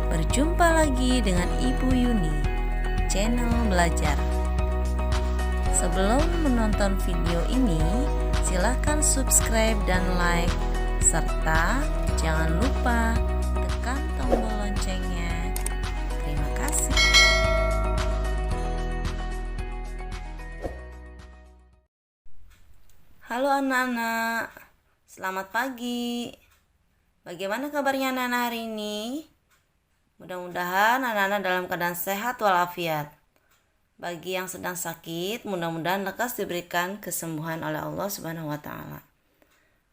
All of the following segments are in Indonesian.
Berjumpa lagi dengan Ibu Yuni, channel belajar. Sebelum menonton video ini, silakan subscribe dan like, serta jangan lupa tekan tombol loncengnya. Terima kasih. Halo anak-anak, selamat pagi. Bagaimana kabarnya anak-anak hari ini? Mudah-mudahan anak-anak dalam keadaan sehat walafiat. Bagi yang sedang sakit, mudah-mudahan lekas diberikan kesembuhan oleh Allah Subhanahu wa taala.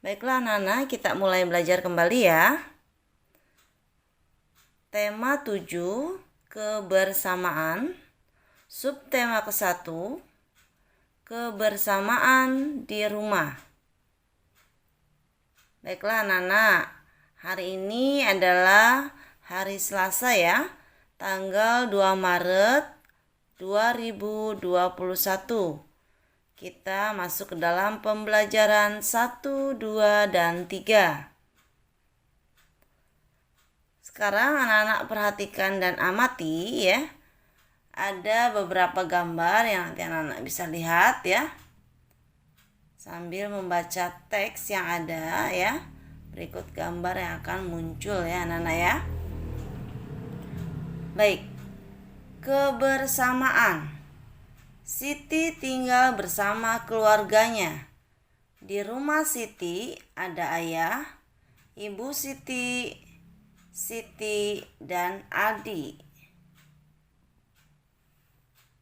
Baiklah anak-anak, kita mulai belajar kembali ya. Tema 7, kebersamaan. Subtema ke-1, kebersamaan di rumah. Baiklah anak-anak, hari ini adalah hari Selasa ya, tanggal 2 Maret 2021. Kita masuk ke dalam pembelajaran 1, 2, dan 3. Sekarang anak-anak perhatikan dan amati ya. Ada beberapa gambar yang nanti anak-anak bisa lihat ya. Sambil membaca teks yang ada ya. Berikut gambar yang akan muncul ya anak-anak ya. Baik, kebersamaan. Siti tinggal bersama keluarganya. Di rumah Siti ada ayah, ibu Siti, Siti, dan adik.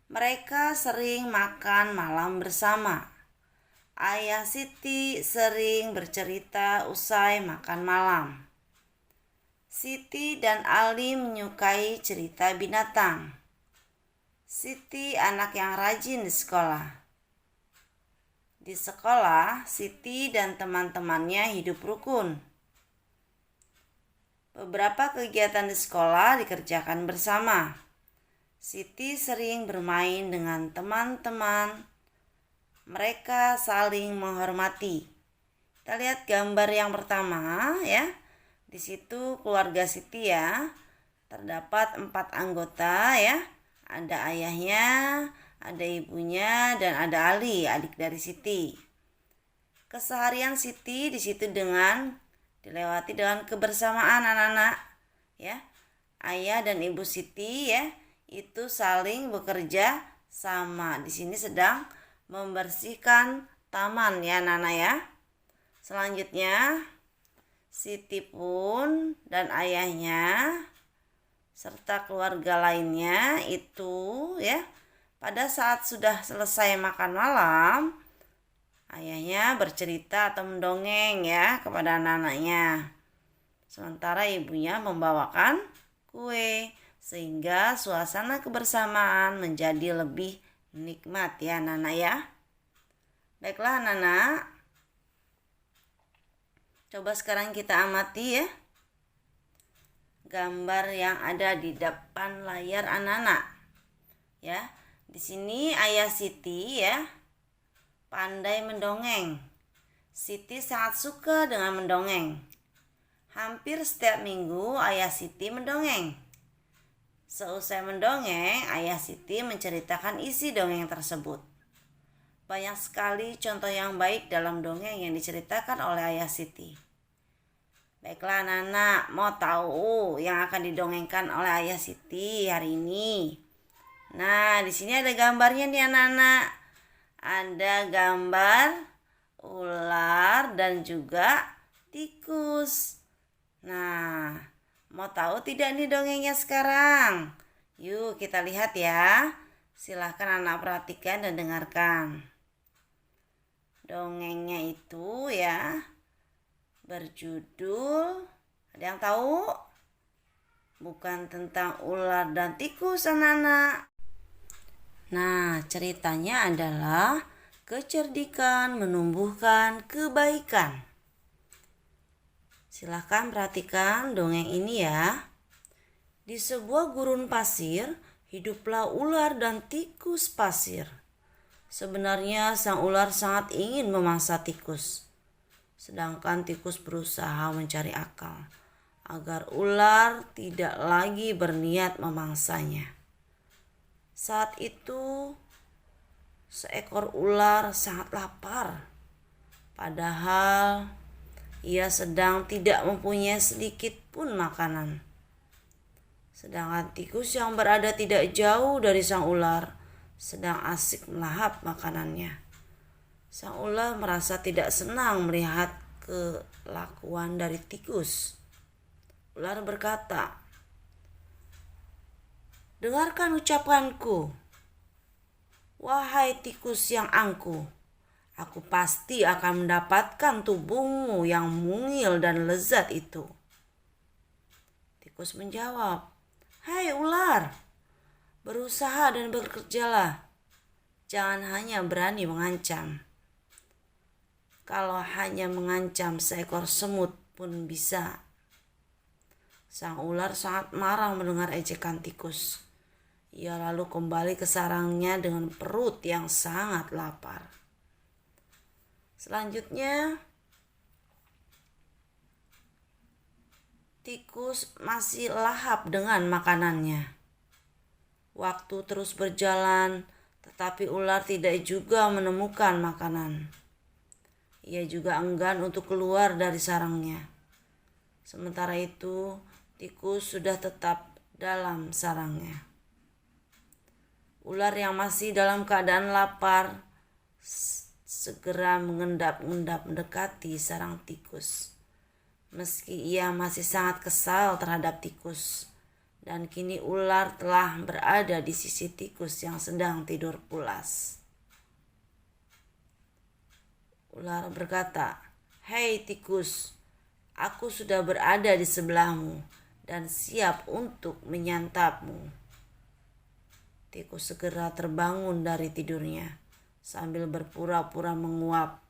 Mereka sering makan malam bersama. Ayah Siti sering bercerita usai makan malam. Siti dan Ali menyukai cerita binatang. Siti anak yang rajin di sekolah. Di sekolah, Siti dan teman-temannya hidup rukun. Beberapa kegiatan di sekolah dikerjakan bersama. Siti sering bermain dengan teman-teman. Mereka saling menghormati. Kita lihat gambar yang pertama ya. Di situ keluarga Siti ya. Terdapat 4 anggota ya. Ada ayahnya, ada ibunya, dan ada Ali, adik dari Siti. Keseharian Siti di situ dilewati dengan kebersamaan anak-anak ya. Ayah dan ibu Siti ya itu saling bekerja sama. Di sini sedang membersihkan taman ya anak-anak ya. Selanjutnya Siti pun dan ayahnya serta keluarga lainnya itu ya pada saat sudah selesai makan malam, ayahnya bercerita atau mendongeng ya kepada anak-anaknya. Sementara ibunya membawakan kue sehingga suasana kebersamaan menjadi lebih nikmat ya anak-anak ya. Baiklah anak-anak, coba sekarang kita amati ya gambar yang ada di depan layar anak-anak. Ya, di sini ayah Siti ya pandai mendongeng. Siti sangat suka dengan mendongeng. Hampir setiap minggu ayah Siti mendongeng. Seusai mendongeng, ayah Siti menceritakan isi dongeng tersebut. Banyak sekali contoh yang baik dalam dongeng yang diceritakan oleh ayah Siti. Baiklah anak-anak, mau tahu yang akan didongengkan oleh ayah Siti hari ini? Nah, di sini ada gambarnya nih anak-anak. Ada gambar ular dan juga tikus. Nah, mau tahu tidak nih dongengnya sekarang? Yuk kita lihat ya. Silahkan anak perhatikan dan dengarkan. Dongengnya itu ya berjudul, ada yang tahu? Bukan tentang ular dan tikus anak-anak. Nah, ceritanya adalah kecerdikan menumbuhkan kebaikan. Silahkan perhatikan dongeng ini ya. Di sebuah gurun pasir, hiduplah ular dan tikus pasir. Sebenarnya sang ular sangat ingin memangsa tikus. Sedangkan tikus berusaha mencari akal. agar ular tidak lagi berniat memangsanya. Saat itu, seekor ular sangat lapar, padahal ia sedang tidak mempunyai sedikit pun makanan. Sedangkan tikus yang berada tidak jauh dari sang ular sedang asik melahap makanannya. Sang ular merasa tidak senang melihat kelakuan dari tikus. Ular berkata, "Dengarkan ucapanku, wahai tikus yang angkuh. Aku pasti akan mendapatkan tubuhmu yang mungil dan lezat itu." Tikus menjawab, "Hai ular, berusaha dan bekerjalah. Jangan hanya berani mengancam. Kalau hanya mengancam seekor semut pun bisa." Sang ular sangat marah mendengar ejekan tikus. Ia lalu kembali ke sarangnya dengan perut yang sangat lapar. Selanjutnya, tikus masih lahap dengan makanannya. Waktu terus berjalan, tetapi ular tidak juga menemukan makanan. Ia juga enggan untuk keluar dari sarangnya. Sementara itu, tikus sudah tetap dalam sarangnya. Ular yang masih dalam keadaan lapar segera mengendap-endap mendekati sarang tikus. Meski ia masih sangat kesal terhadap tikus, dan kini ular telah berada di sisi tikus yang sedang tidur pulas. Ular berkata, "Hei tikus, aku sudah berada di sebelahmu dan siap untuk menyantapmu." Tikus segera terbangun dari tidurnya. Sambil berpura-pura menguap,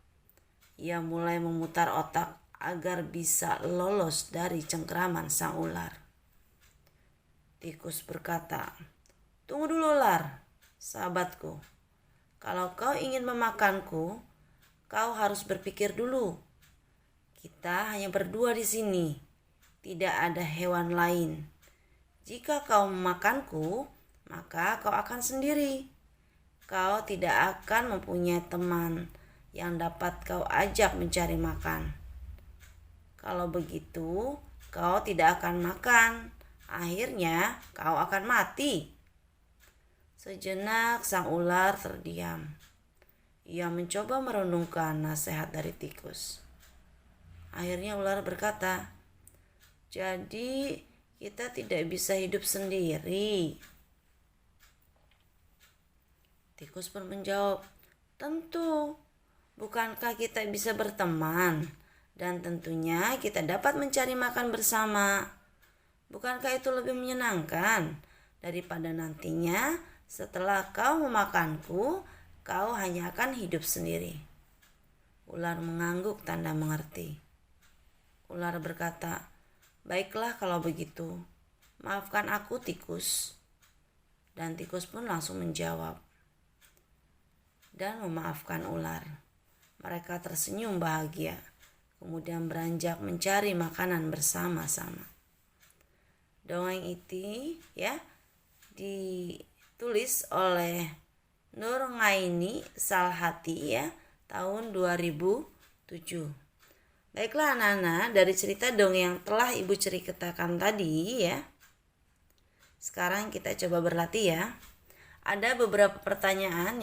ia mulai memutar otak agar bisa lolos dari cengkraman sang ular. Tikus berkata, "Tunggu dulu ular, sahabatku. Kalau kau ingin memakanku, kau harus berpikir dulu. Kita hanya berdua di sini. Tidak ada hewan lain. Jika kau memakanku, maka kau akan sendiri. Kau tidak akan mempunyai teman yang dapat kau ajak mencari makan. Kalau begitu, kau tidak akan makan. Akhirnya, kau akan mati." Sejenak sang ular terdiam. Ia mencoba merenungkan nasihat dari tikus. Akhirnya ular berkata, "Jadi kita tidak bisa hidup sendiri?" Tikus pun menjawab, "Tentu, bukankah kita bisa berteman? Dan tentunya kita dapat mencari makan bersama. Bukankah itu lebih menyenangkan daripada nantinya setelah kau memakanku, kau hanya akan hidup sendiri?" Ular mengangguk tanda mengerti. Ular berkata, "Baiklah kalau begitu, maafkan aku tikus." Dan tikus pun langsung menjawab dan memaafkan ular. Mereka tersenyum bahagia, kemudian beranjak mencari makanan bersama-sama. Dongeng itu ditulis oleh Nur Ngaini Salhati tahun 2007. Baiklah anak-anak, dari cerita dongeng yang telah Ibu ceritakan tadi sekarang kita coba berlatih ya. Ada beberapa pertanyaan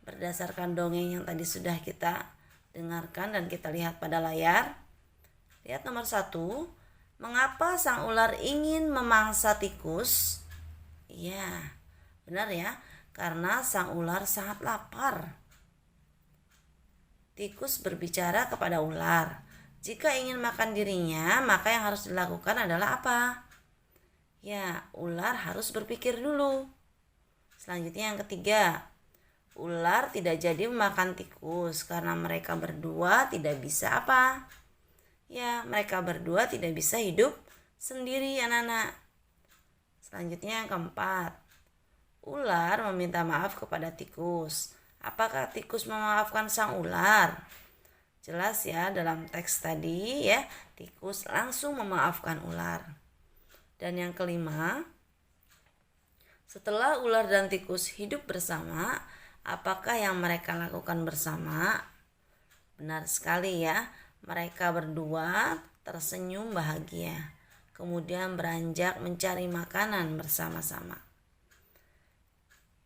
berdasarkan dongeng yang tadi sudah kita dengarkan dan kita lihat pada layar. Lihat nomor 1, mengapa sang ular ingin memangsa tikus? Iya, benar ya, karena sang ular sangat lapar. Tikus berbicara kepada ular. Jika ingin makan dirinya, maka yang harus dilakukan adalah apa? Ya, ular harus berpikir dulu. Selanjutnya yang ketiga, ular tidak jadi memakan tikus karena mereka berdua tidak bisa apa? Ya, mereka berdua tidak bisa hidup sendiri anak-anak. Selanjutnya yang keempat, ular meminta maaf kepada tikus. Apakah tikus memaafkan sang ular? Jelas ya dalam teks tadi ya, tikus langsung memaafkan ular. Dan yang kelima, setelah ular dan tikus hidup bersama, apakah yang mereka lakukan bersama? Benar sekali ya, mereka berdua tersenyum bahagia, kemudian beranjak mencari makanan bersama-sama.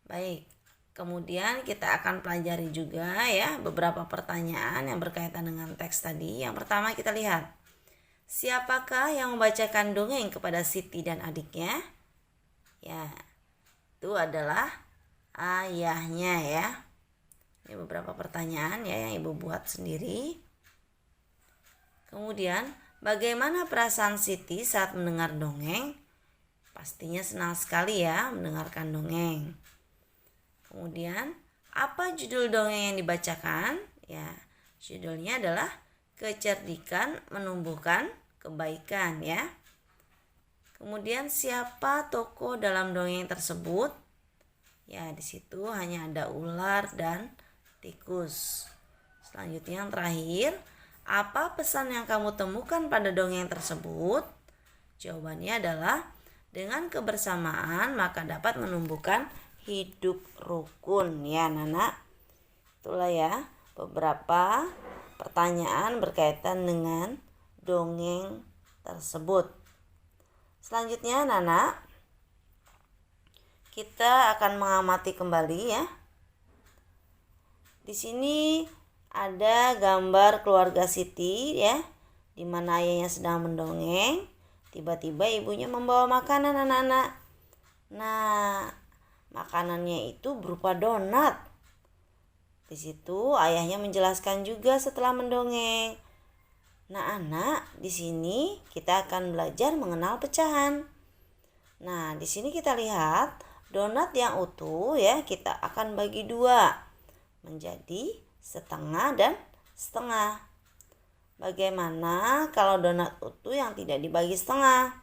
Baik, kemudian kita akan pelajari juga ya beberapa pertanyaan yang berkaitan dengan teks tadi. Yang pertama kita lihat, siapakah yang membacakan dongeng kepada Siti dan adiknya? Ya, itu adalah ayahnya ya. Ini beberapa pertanyaan ya yang Ibu buat sendiri. Kemudian, bagaimana perasaan Siti saat mendengar dongeng? Pastinya senang sekali ya mendengarkan dongeng. Kemudian, apa judul dongeng yang dibacakan? Ya, judulnya adalah Kecerdikan Menumbuhkan Kebaikan ya. Kemudian siapa tokoh dalam dongeng tersebut? Ya, di situ hanya ada ular dan tikus. Selanjutnya yang terakhir, apa pesan yang kamu temukan pada dongeng tersebut? Jawabannya adalah dengan kebersamaan maka dapat menumbuhkan hidup rukun ya Nana. Itulah ya beberapa pertanyaan berkaitan dengan dongeng tersebut. Selanjutnya Nana, kita akan mengamati kembali ya. Di sini ada gambar keluarga Siti ya, di mana ayahnya sedang mendongeng. Tiba-tiba ibunya membawa makanan anak-anak. Nah, makanannya itu berupa donat. Di situ ayahnya menjelaskan juga setelah mendongeng. Nah, anak, di sini kita akan belajar mengenal pecahan. Nah, di sini kita lihat donat yang utuh ya, kita akan bagi dua menjadi setengah dan setengah. Bagaimana kalau donat utuh yang tidak dibagi setengah?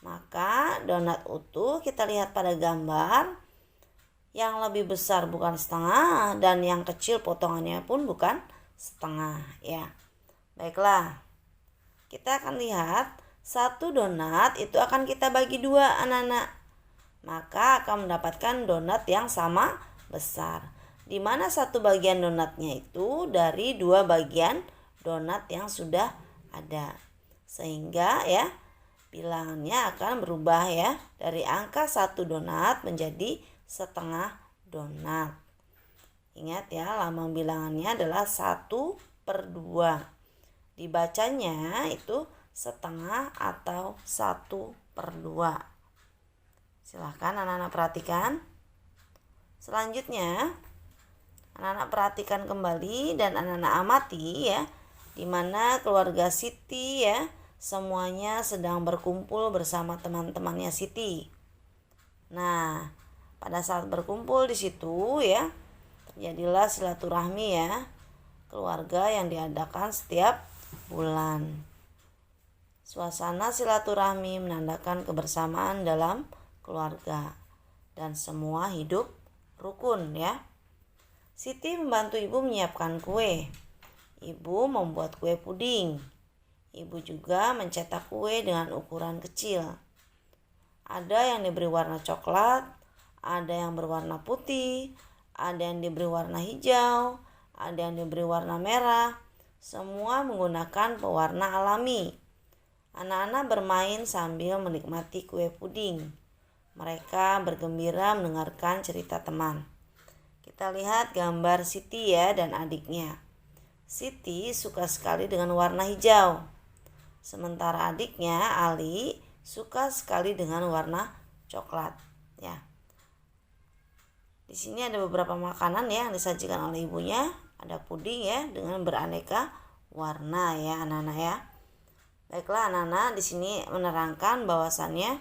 Maka donat utuh kita lihat pada gambar, yang lebih besar bukan setengah dan yang kecil potongannya pun bukan setengah ya. Baiklah, kita akan lihat satu donat itu akan kita bagi dua anak-anak. Maka akan mendapatkan donat yang sama besar, di mana satu bagian donatnya itu dari dua bagian donat yang sudah ada. Sehingga ya bilangannya akan berubah ya, dari angka satu donat menjadi setengah donat. Ingat ya, lambang bilangannya adalah 1/2. Dibacanya itu setengah atau 1/2. Silahkan anak-anak perhatikan. Selanjutnya anak-anak perhatikan kembali dan anak-anak amati ya, di mana keluarga Siti ya semuanya sedang berkumpul bersama teman-temannya Siti. Nah, pada saat berkumpul di situ ya, terjadilah silaturahmi ya keluarga yang diadakan setiap bulan. Suasana silaturahmi menandakan kebersamaan dalam keluarga dan semua hidup rukun ya. Siti membantu ibu menyiapkan kue. Ibu membuat kue puding. Ibu juga mencetak kue dengan ukuran kecil. Ada yang diberi warna coklat, ada yang berwarna putih, ada yang diberi warna hijau, ada yang diberi warna merah. Semua menggunakan pewarna alami. Anak-anak bermain sambil menikmati kue puding. Mereka bergembira mendengarkan cerita teman. Kita lihat gambar Siti ya dan adiknya. Siti suka sekali dengan warna hijau. Sementara adiknya Ali suka sekali dengan warna coklat ya. Di sini ada beberapa makanan ya yang disajikan oleh ibunya. Ada puding ya dengan beraneka warna ya anak-anak ya. Baiklah anak-anak, di sini menerangkan bahwasannya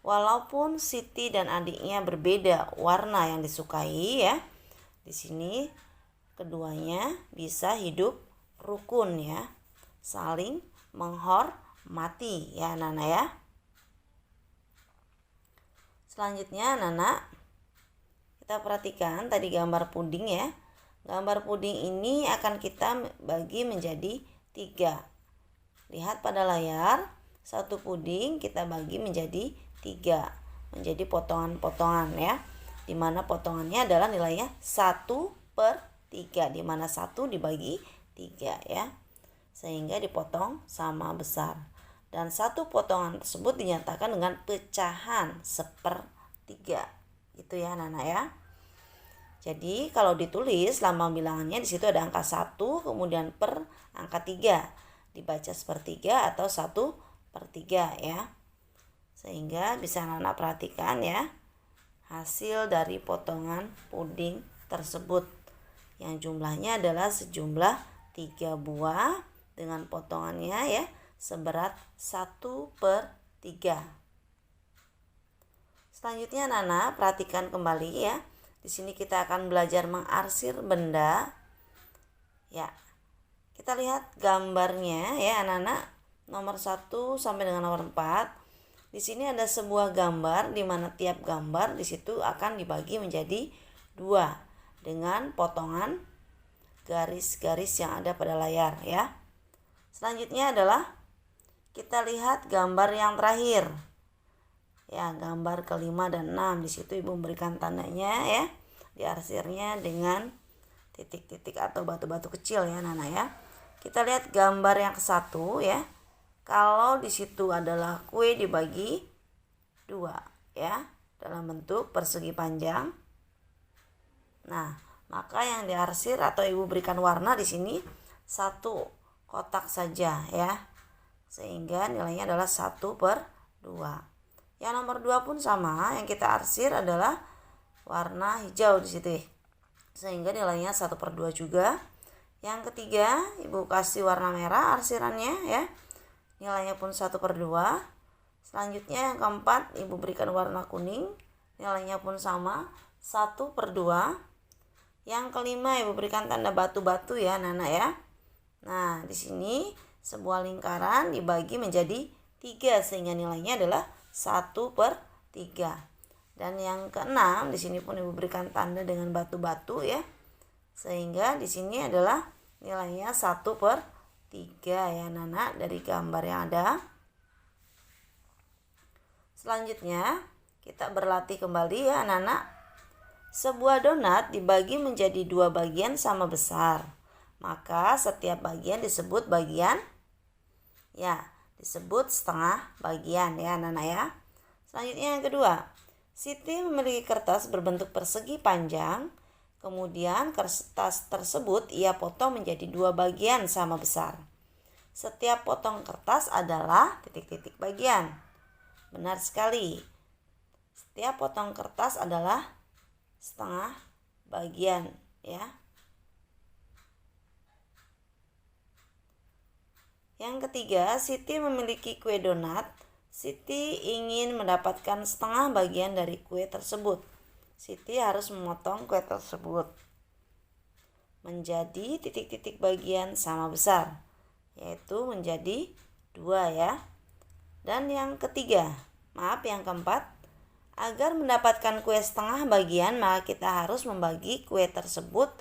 walaupun Siti dan adiknya berbeda warna yang disukai ya, di sini keduanya bisa hidup rukun ya, saling menghormati ya anak-anak ya. Selanjutnya anak-anak, kita perhatikan tadi gambar puding ya. Gambar puding ini akan kita bagi menjadi 3. Lihat pada layar, satu puding kita bagi menjadi 3, menjadi potongan-potongan ya, dimana potongannya adalah nilainya 1/3, dimana 1 dibagi 3 ya, sehingga dipotong sama besar. Dan satu potongan tersebut dinyatakan dengan pecahan 1/3, gitu ya anak-anak ya. Jadi kalau ditulis lambang bilangannya di situ ada angka 1 kemudian per angka 3, dibaca 1/3 atau 1/3 ya. Sehingga bisa anak-anak perhatikan ya hasil dari potongan puding tersebut yang jumlahnya adalah sejumlah 3 buah dengan potongannya ya seberat 1/3. Selanjutnya anak-anak perhatikan kembali ya. Di sini kita akan belajar mengarsir benda. Ya. Kita lihat gambarnya ya anak-anak, nomor 1 sampai dengan nomor 4. Di sini ada sebuah gambar di mana tiap gambar di situ akan dibagi menjadi 2 dengan potongan garis-garis yang ada pada layar ya. Selanjutnya adalah kita lihat gambar yang terakhir. Ya, gambar ke-5 dan 6 di situ Ibu memberikan tandanya ya. Diarsirnya dengan titik-titik atau batu-batu kecil ya anak-anak ya. Kita lihat gambar yang ke-1 ya. Kalau di situ adalah kue dibagi 2 ya, dalam bentuk persegi panjang. Nah, maka yang diarsir atau Ibu berikan warna di sini 1 kotak saja ya. Sehingga nilainya adalah 1/2. Yang nomor 2 pun sama, yang kita arsir adalah warna hijau di situ. Sehingga nilainya 1/2 juga. Yang ketiga, Ibu kasih warna merah arsirannya ya. Nilainya pun 1/2. Selanjutnya yang keempat, Ibu berikan warna kuning, nilainya pun sama 1/2. Yang kelima, Ibu berikan tanda batu-batu ya, anak-anak ya. Nah, di sini sebuah lingkaran dibagi menjadi 3 sehingga nilainya adalah 1/3. Dan yang keenam di sini pun Ibu berikan tanda dengan batu-batu ya. Sehingga di sini adalah nilainya 1/3 ya anak-anak dari gambar yang ada. Selanjutnya kita berlatih kembali ya anak-anak. Sebuah donat dibagi menjadi 2 bagian sama besar. Maka setiap bagian disebut bagian ya, disebut setengah bagian ya anak-anak ya. Selanjutnya yang kedua, Siti memiliki kertas berbentuk persegi panjang. Kemudian kertas tersebut ia potong menjadi 2 bagian sama besar. Setiap potong kertas adalah titik-titik bagian. Benar sekali. Setiap potong kertas adalah setengah bagian ya. Yang ketiga, Siti memiliki kue donat. Siti ingin mendapatkan setengah bagian dari kue tersebut. Siti harus memotong kue tersebut menjadi titik-titik bagian sama besar, yaitu menjadi 2 ya. Dan yang keempat, agar mendapatkan kue setengah bagian, maka kita harus membagi kue tersebut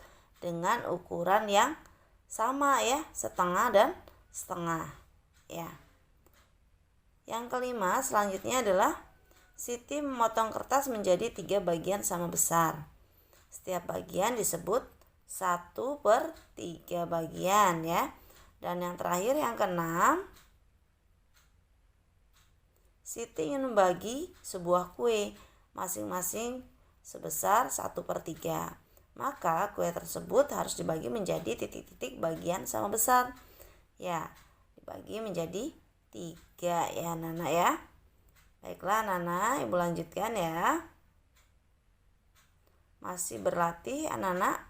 dengan ukuran yang sama ya, setengah dan setengah ya. Yang kelima selanjutnya adalah Siti memotong kertas menjadi 3 bagian sama besar. Setiap bagian disebut 1/3 bagian ya. Dan yang terakhir yang keenam, Siti ingin membagi sebuah kue masing-masing sebesar 1/3. Maka kue tersebut harus dibagi menjadi titik-titik bagian sama besar. Ya, dibagi menjadi 3 ya anak-anak ya. Baiklah anak-anak, Ibu lanjutkan ya. Masih berlatih anak-anak.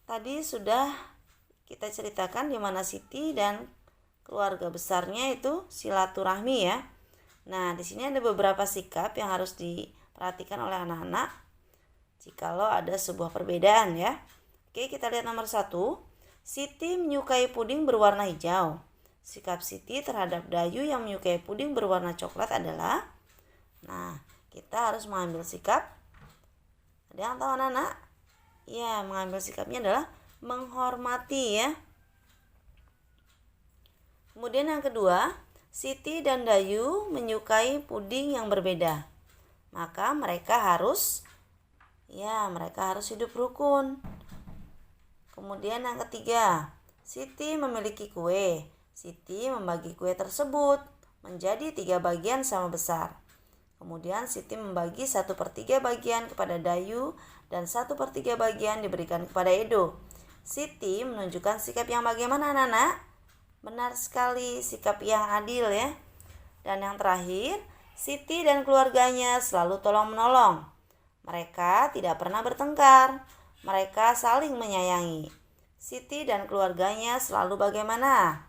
Tadi sudah kita ceritakan di mana Siti dan keluarga besarnya itu silaturahmi ya. Nah, di sini ada beberapa sikap yang harus diperhatikan oleh anak-anak jikalau ada sebuah perbedaan ya. Oke, kita lihat nomor 1. Siti menyukai puding berwarna hijau. Sikap Siti terhadap Dayu yang menyukai puding berwarna coklat adalah, nah, kita harus mengambil sikap. Ada yang tahu anak-anak? Ya, mengambil sikapnya adalah menghormati ya. Kemudian yang kedua, Siti dan Dayu menyukai puding yang berbeda. Maka mereka harus hidup rukun. Kemudian yang ketiga, Siti memiliki kue. Siti membagi kue tersebut menjadi 3 bagian sama besar. Kemudian Siti membagi 1/3 bagian kepada Dayu dan 1/3 bagian diberikan kepada Edo. Siti menunjukkan sikap yang bagaimana, anak-anak? Benar sekali, sikap yang adil ya. Dan yang terakhir, Siti dan keluarganya selalu tolong-menolong. Mereka tidak pernah bertengkar. Mereka saling menyayangi. Siti dan keluarganya selalu bagaimana?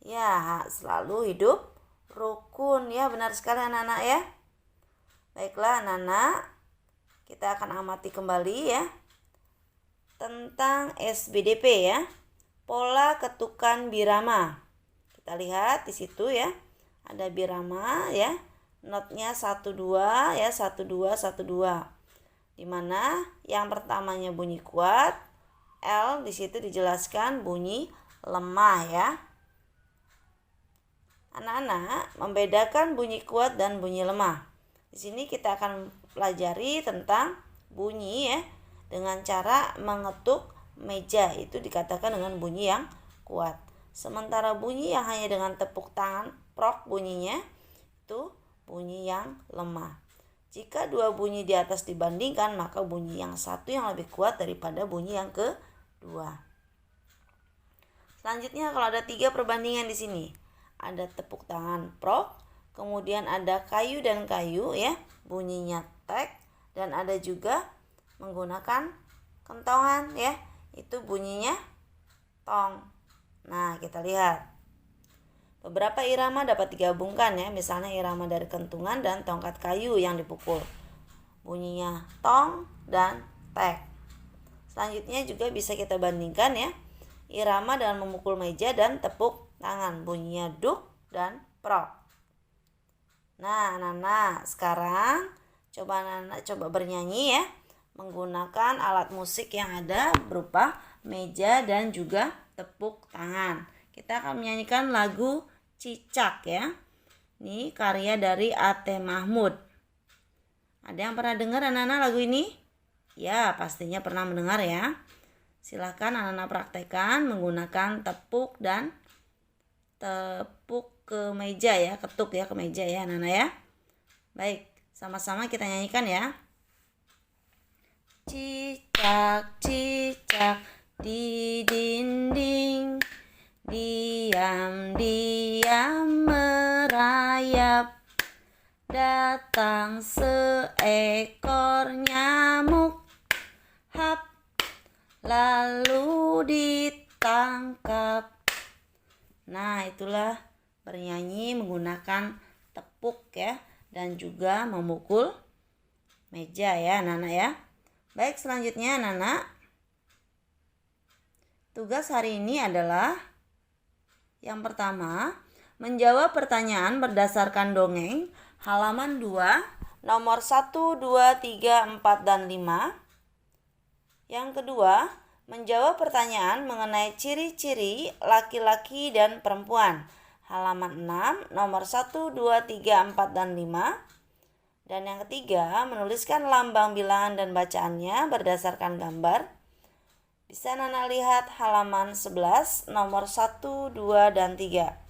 Ya, selalu hidup rukun ya, benar sekali anak-anak ya. Baiklah anak-anak, kita akan amati kembali ya tentang SBDP ya. Pola ketukan birama. Kita lihat di situ ya. Ada birama ya. Notnya 1-2 ya, 1-2 1-2. Di mana yang pertamanya bunyi kuat, L di situ dijelaskan bunyi lemah ya. Anak-anak, membedakan bunyi kuat dan bunyi lemah. Di sini kita akan pelajari tentang bunyi ya, dengan cara mengetuk meja, itu dikatakan dengan bunyi yang kuat. Sementara bunyi yang hanya dengan tepuk tangan, prok bunyinya, itu bunyi yang lemah. Jika dua bunyi di atas dibandingkan, maka bunyi yang satu yang lebih kuat daripada bunyi yang kedua. Selanjutnya kalau ada 3 perbandingan di sini. Ada tepuk tangan prok, kemudian ada kayu dan kayu ya, bunyinya tek, dan ada juga menggunakan kentongan ya, itu bunyinya tong. Nah, kita lihat. Beberapa irama dapat digabungkan ya, misalnya irama dari kentungan dan tongkat kayu yang dipukul. Bunyinya tong dan tek. Selanjutnya juga bisa kita bandingkan ya, irama dengan memukul meja dan tepuk tangan, bunyinya duk dan prok. Nah, anak-anak, sekarang coba bernyanyi ya, menggunakan alat musik yang ada berupa meja dan juga tepuk tangan. Kita akan menyanyikan lagu Cicak ya. Ini karya dari A.T. Mahmud. Ada yang pernah dengar anak-anak lagu ini? Ya, pastinya pernah mendengar ya. Silakan anak-anak praktekkan menggunakan tepuk ke meja ya, ketuk ya ke meja ya anak-anak ya. Baik, sama-sama kita nyanyikan ya. Cicak, cicak di dinding, diam-diam merayap, datang seekor nyamuk, hap, lalu ditangkap. Nah, itulah bernyanyi menggunakan tepuk ya, dan juga memukul meja ya anak-anak ya. Baik, selanjutnya anak-anak, tugas hari ini adalah yang pertama, menjawab pertanyaan berdasarkan dongeng halaman 2 nomor 1, 2, 3, 4, dan 5. Yang kedua, menjawab pertanyaan mengenai ciri-ciri laki-laki dan perempuan halaman 6 nomor 1, 2, 3, 4, dan 5. Dan yang ketiga, menuliskan lambang bilangan dan bacaannya berdasarkan gambar. Bisa Nana lihat halaman 11 nomor 1, 2, dan 3.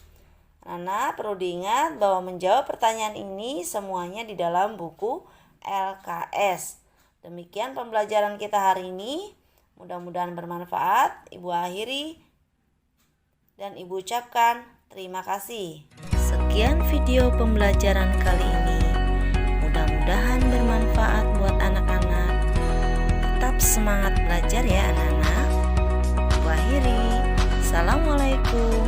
Nana perlu diingat bahwa menjawab pertanyaan ini semuanya di dalam buku LKS. Demikian pembelajaran kita hari ini. Mudah-mudahan bermanfaat. Ibu akhiri dan Ibu ucapkan terima kasih. Sekian video pembelajaran kali ini. Mudah-mudahan bermanfaat buat anak-anak. Tetap semangat belajar ya anak-anak. Ibu akhiri. Assalamualaikum